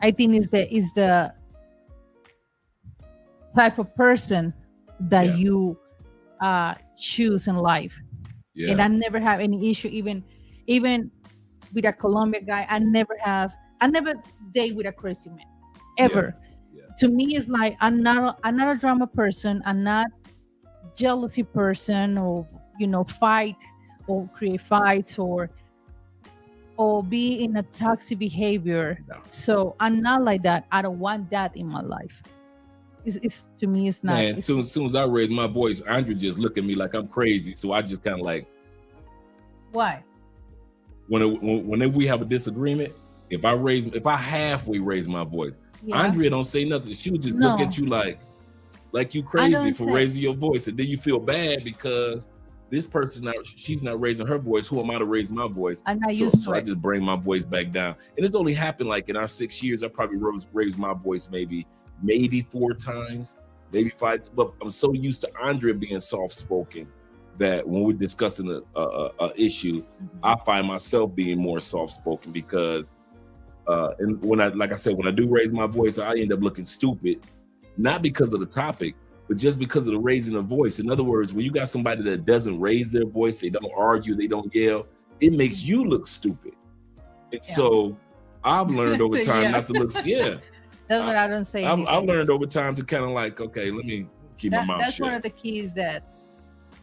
I think is the type of person that Yeah, you choose in life. And yeah, I never have any issue, even with a Colombian guy. I never date with a crazy man, yeah, ever. yeah, To me, it's like I'm not a drama person. I'm not jealousy person, or fight or create fights, or be in a toxic behavior. no. So I'm not like that. I don't want that in my life. It's to me, it's not. Man, soon as I raise my voice, Andre just look at me like I'm crazy. So I just kind of like Why? whenever we have a disagreement, if I halfway raise my voice, Yeah. Andrea don't say nothing. She would just look No, at you like you I crazy don't for say. raising your voice, and then you feel bad because this person's not she's not raising her voice. Who am I to raise my voice? I'm not So used to I it. just bring my voice back down. And it's only happened like in our 6 years. I probably raised my voice maybe 4 times, maybe 5. But I'm so used to Andrea being soft spoken that when we're discussing a issue, I find myself being more soft spoken because and when I like I said, when I do raise my voice, I end up looking stupid, not because of the topic, but just because of the raising of voice. In other words, when you got somebody that doesn't raise their voice, they don't argue, they don't yell, it makes you look stupid. And Yeah. so I've learned over So, time yeah. not to look. Yeah, That's I, what I don't say I've anything. learned over time to kind of like, okay, let me keep my mouth That's one shut. of the keys that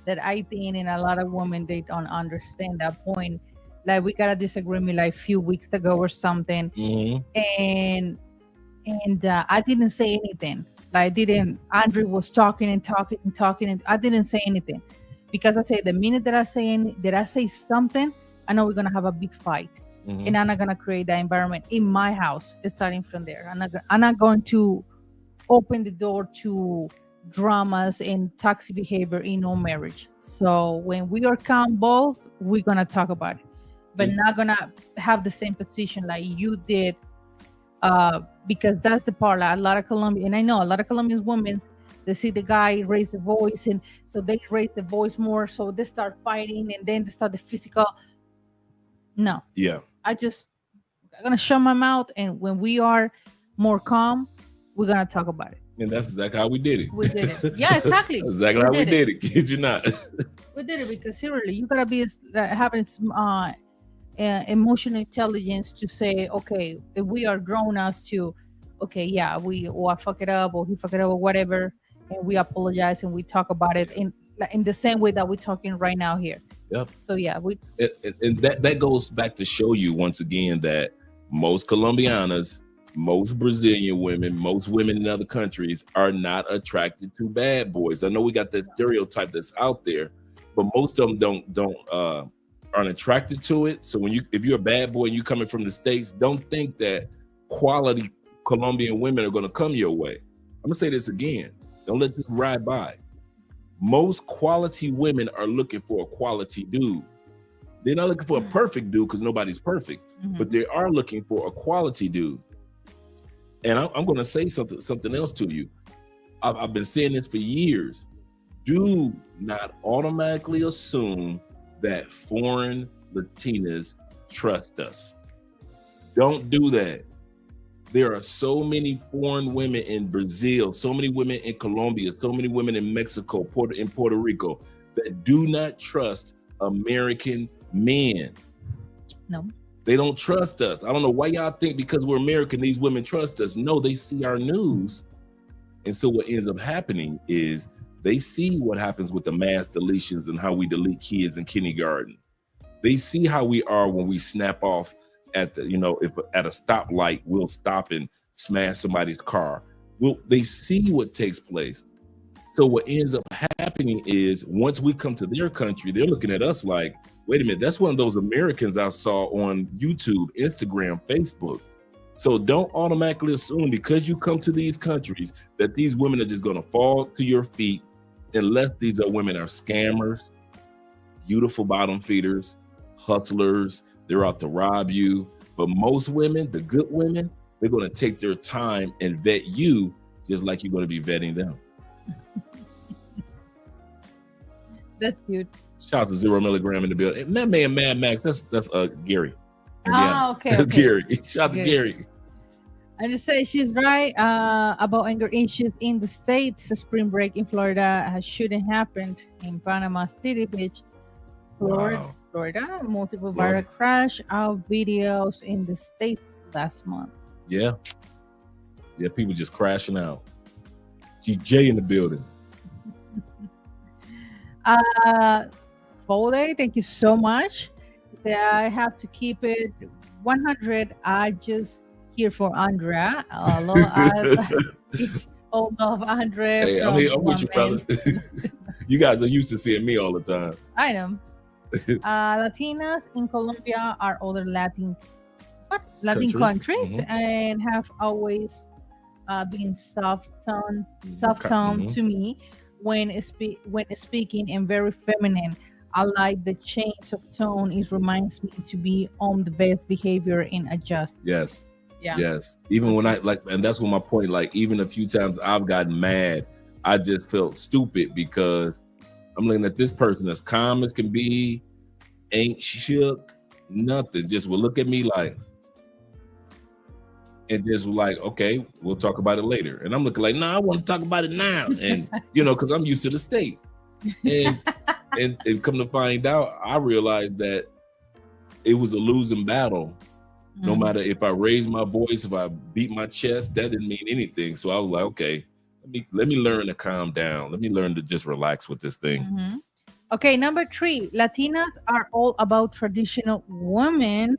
I think, in a lot of women, they don't understand that point. Like, we got a disagreement like a few weeks ago or something, Hmm. and I didn't say anything. Like, I didn't. Andrew was talking and talking and talking, and I didn't say anything because I say the minute that I say something, I know we're gonna have a big fight, and Hmm. I'm not gonna create that environment in my house. It's starting from there. I'm not going to open the door to dramas and toxic behavior in our marriage. So when we are calm, both, we're gonna talk about it, but And not gonna have the same position like you did. Because that's the part. Like, a lot of Colombian, and I know a lot of Colombian women, they see the guy raise the voice, and so they raise the voice more. So they start fighting, and then they start the physical. No, yeah, I'm gonna shut my mouth, and when we are more calm, we're gonna talk about it. and that's exactly how we did We did it. Yeah, it. exactly. Exactly We how we did it. did it. Kid you not. We did it because seriously, you gotta be having emotional intelligence to say, okay, if we are grown ups to, okay, yeah, or I fuck it up, or he fuck it up, or whatever, and we apologize and we talk about it in the same way that we're talking right now here. Yep. So yeah, we And that goes back to show you once again that most Colombianas, most Brazilian women, most women in other countries are not attracted to bad boys. I know we got that stereotype that's out there, but most of them don't aren't attracted to it. So if you're a bad boy and you coming from the States, don't think that quality Colombian women are gonna come your way. I'm gonna say this again. Don't let this ride by. Most quality women are looking for a quality dude. They're not looking for a perfect dude because nobody's perfect, but they are looking for a quality dude. And I'm going to say something else to you. I've been saying this for years. Do not automatically assume that foreign Latinas trust us. Don't do that. There are so many foreign women in Brazil, so many women in Colombia, so many women in Mexico, Puerto Rico that do not trust American men. no. They don't trust us. I don't know why y'all think because we're American, these women trust us. No, they see our news. And so what ends up happening is they see what happens with the mass deletions and how we delete kids in kindergarten. They see how we are when we snap off at if at a stoplight, we'll stop and smash somebody's car. They see what takes place. So what ends up happening is once we come to their country, they're looking at us like, wait a minute, that's one of those Americans I saw on YouTube, Instagram, Facebook. So don't automatically assume because you come to these countries that these women are just going to fall to your feet, unless these women are scammers, beautiful bottom feeders, hustlers. They're out to rob you. But most women, the good women, they're going to take their time and vet you just like you're going to be vetting them. That's cute. Shout out to 0 mg in the building. That man, Mad Max, that's Gary. Ah, okay, okay. Gary. Shout out to Good. Gary. I just say she's right about anger issues in the States. Spring break in Florida shouldn't happened in Panama City Beach, Florida. Wow. Florida, multiple Florida. viral crash of videos in the States last month. Yeah. Yeah, people just crashing out. GJ in the building. Fode, thank you so much. Say I have to keep it 100. I just here for Andrea. It's all of 100 Hey, I'm from here. I'm with you, brother. You guys are used to seeing me all the time. I know. Latinas in Colombia are other Latin countries Mhm. and have always been soft tone Mhm. to me when speaking and very feminine. I like the change of tone. It reminds me to be on the best behavior and adjust. Yes. Yeah. Yes. Even when I like, and that's what my point. Like, even a few times I've gotten mad, I just felt stupid because I'm looking at this person as calm as can be, ain't shook, nothing. Just will look at me like, and just like, okay, we'll talk about it later. And I'm looking like, no, I want to talk about it now. And because I'm used to the States. And and come to find out, I realized that it was a losing battle. No matter if I raised my voice, if I beat my chest, that didn't mean anything. So I was like, okay, let me learn to calm down. Let me learn to just relax with this thing. Mhm. Okay, number 3, Latinas are all about traditional women.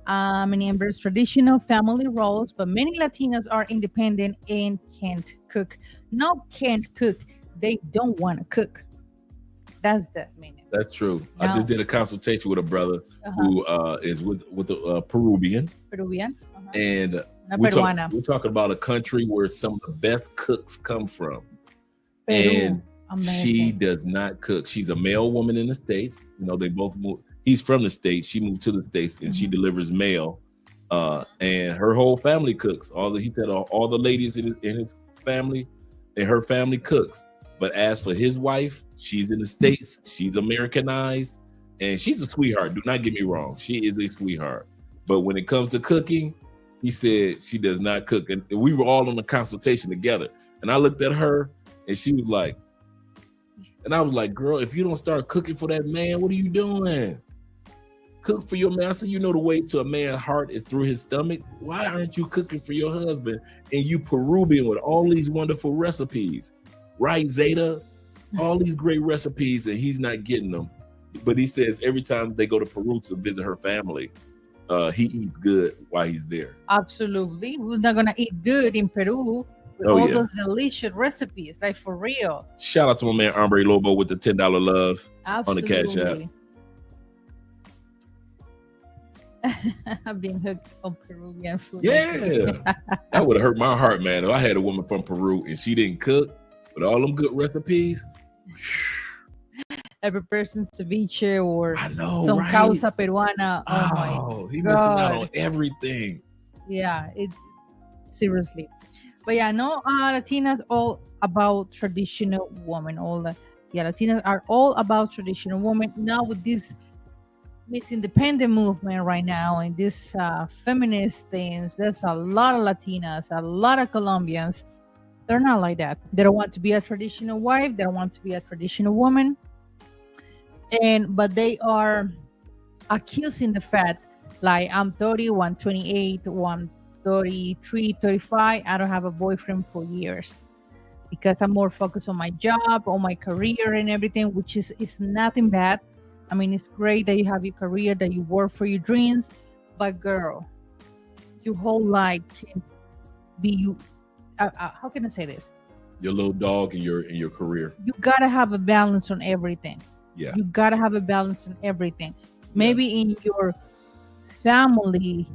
Many embrace traditional family roles, but many Latinas are independent and can't cook. No, can't cook. They don't want to cook. That's the meaning. That's true. No. I just did a consultation with a brother who is with a Peruvian, Peruvian. and Una we're peruana. talking about a country where some of the best cooks come from. Peru. And she does not cook. She's a male woman in the States. They both moved. He's from the States. She moved to the States, and she delivers mail. And her whole family cooks. He said all the ladies in his family and her family cooks. But as for his wife, she's in the States. She's Americanized, and she's a sweetheart. Do not get me wrong. She is a sweetheart. But when it comes to cooking, he said she does not cook. And we were all on a consultation together. And I looked at her, and she was like, and I was like, girl, if you don't start cooking for that man, what are you doing? Cook for your man. I said, the ways to a man's heart is through his stomach. Why aren't you cooking for your husband? And you Peruvian with all these wonderful recipes. Right, Zeta? All these great recipes, and he's not getting them. But he says every time they go to Peru to visit her family, he eats good while he's there. Absolutely. We're not going to eat good in Peru with all those delicious recipes, like for real. Shout out to my man Hombre Lobo with the $10 love on the Cash App. I've been hooked on Peruvian food. Yeah. That would have hurt my heart, man. If I had a woman from Peru and she didn't cook with all them good recipes. Every person's ceviche or some right? causa peruana. Oh my he God. missing out on everything. Yeah, it's seriously. But yeah, no, Latinas all about traditional women. Latinas are all about traditional women. Now with this independent movement right now and this feminist things, there's a lot of Latinas, a lot of Colombians. They're not like that. They don't want to be a traditional wife. They don't want to be a traditional woman. But they are accusing the fact, like, I'm 30, 128, 133, 35. I don't have a boyfriend for years because I'm more focused on my job, on my career and everything, which is nothing bad. I mean, it's great that you have your career, that you work for your dreams. But girl, your whole life can't be you. How can I say this? Your little dog in your career. You gotta have a balance on everything. Yeah. You gotta have a balance on everything. Maybe in your family,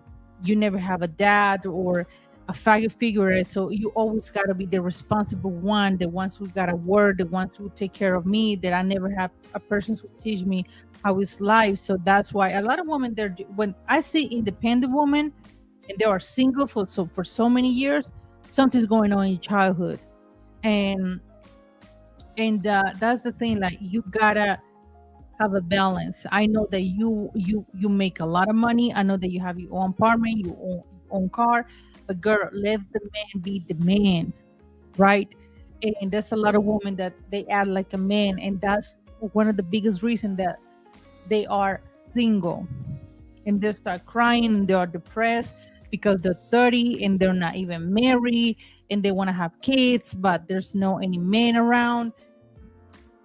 you never have a dad or a father figure, so you always gotta be the responsible one, the ones who gotta work, the ones who take care of me. That I never have a person who teach me how it's life. So that's why a lot of women there. When I see independent women and they are single for so many years, something's going on in your childhood, and that's the thing. Like, you gotta have a balance. I know that you make a lot of money. I know that you have your own apartment, your own car, But girl, let the man be the man, right? And there's a lot of women that they act like a man, and that's one of the biggest reasons that they are single, and they start crying and they are depressed because they're 30 and they're not even married, and they want to have kids, but there's no any men around.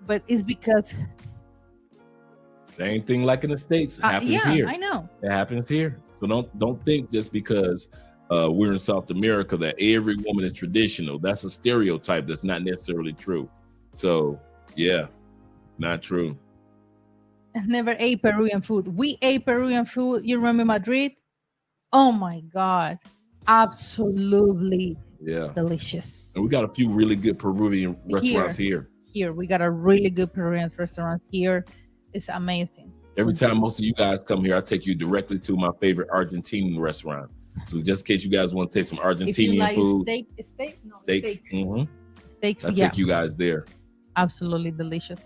But it's because Same thing like in the States happens here. I know. It happens here. So don't think just because we're in South America that every woman is traditional. That's a stereotype that's not necessarily true. So yeah, not true. I never ate Peruvian food. We ate Peruvian food. You remember Madrid? Oh my God. Absolutely Yeah. delicious. And we got a few really good Peruvian restaurants here. Here, we got a really good Peruvian restaurant here. It's amazing. Every time most of you guys come here, I take you directly to my favorite Argentinian restaurant. So just in case you guys want to taste some If you Argentinian like food, steaks, I take you guys there. absolutely delicious.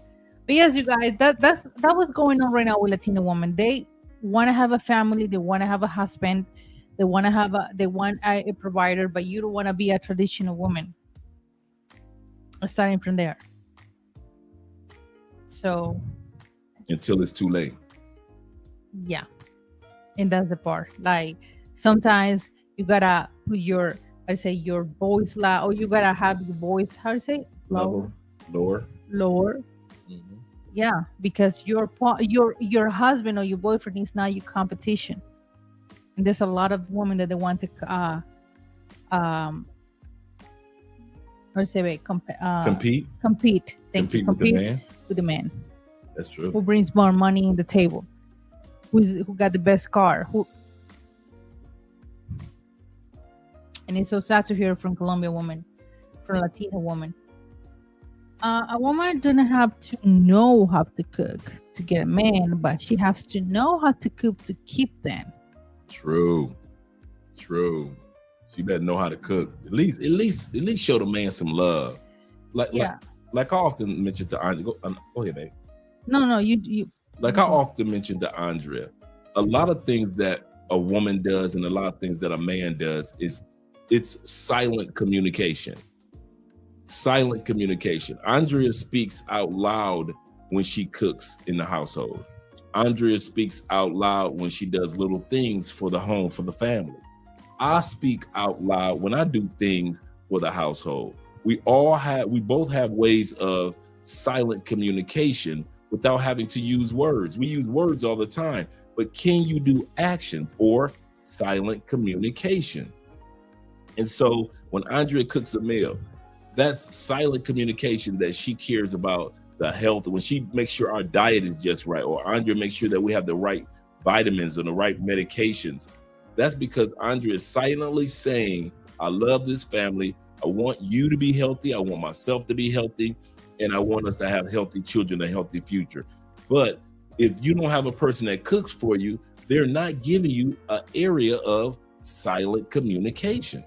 But yes, you guys, that was going on right now with Latino women. They want to have a family, they want to have a husband, they want a provider, but you don't want to be a traditional woman. Starting from there. So Until it's too late. yeah, and that's the part. Like sometimes you gotta put your, your voice loud, or you gotta have your voice, how to say it? Level, lower. Lower. Mhm. Yeah, because your husband or your boyfriend is not your competition. And there's a lot of women that they want to how to say it, Compete. compete. Thank you. Compete with the man. with the man That's true. who brings more money in the table, who got the best car, and it's so sad to hear from Colombian woman, from Latina woman. A woman doesn't have to know how to cook to get a man, but she has to know how to cook to keep them. True. She better know how to cook. At least show the man some love. Like I often mention to Andrea. Go ahead, babe. No, you. Like I often mention to Andrea, a lot of things that a woman does and a lot of things that a man does it's silent communication. Silent communication. Andrea speaks out loud when she cooks in the household. Andrea speaks out loud when she does little things for the home, for the family. I speak out loud when I do things for the household. We both have ways of silent communication without having to use words. We use words all the time, but can you do actions or silent communication? And so when Andrea cooks a meal, that's silent communication that she cares about the health. When she makes sure our diet is just right, or Andrea makes sure that we have the right vitamins and the right medications, that's because Andrea is silently saying, I love this family. I want you to be healthy. I want myself to be healthy. And I want us to have healthy children, a healthy future. But if you don't have a person that cooks for you, they're not giving you an area of silent communication.